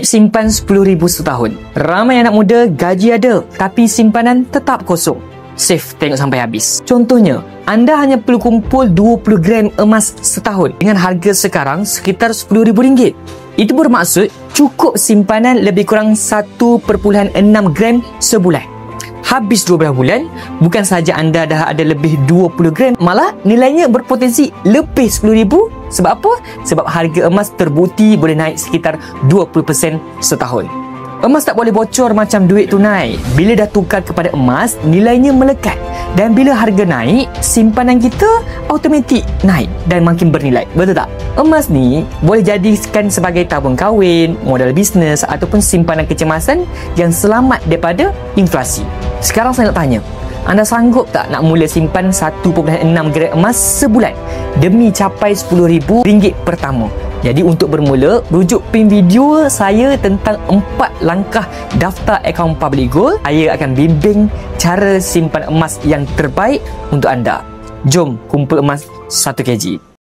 Simpan RM10,000 setahun. Ramai anak muda gaji ada, tapi simpanan tetap kosong. Save tengok sampai habis. Contohnya, anda hanya perlu kumpul 20 gram emas setahun dengan harga sekarang sekitar RM10,000. Itu bermaksud cukup simpanan lebih kurang 1.6 gram sebulan. Habis 12 bulan, bukan sahaja anda dah ada lebih 20 gram, malah nilainya berpotensi lebih RM10,000. Sebab apa? Sebab harga emas terbukti boleh naik sekitar 20% setahun. Emas tak boleh bocor macam duit tunai. Bila dah tukar kepada emas, nilainya melekat. Dan bila harga naik, simpanan kita automatik naik dan makin bernilai. Betul tak? Emas ni boleh jadikan sebagai tabung kahwin, modal bisnes ataupun simpanan kecemasan yang selamat daripada inflasi. Sekarang saya nak tanya, anda sanggup tak nak mula simpan 1.6 gram emas sebulan demi capai RM10,000 pertama? Jadi untuk bermula, rujuk pin video saya tentang 4 langkah daftar akaun Public Gold. Saya akan bimbing cara simpan emas yang terbaik untuk anda. Jom kumpul emas 1 kg.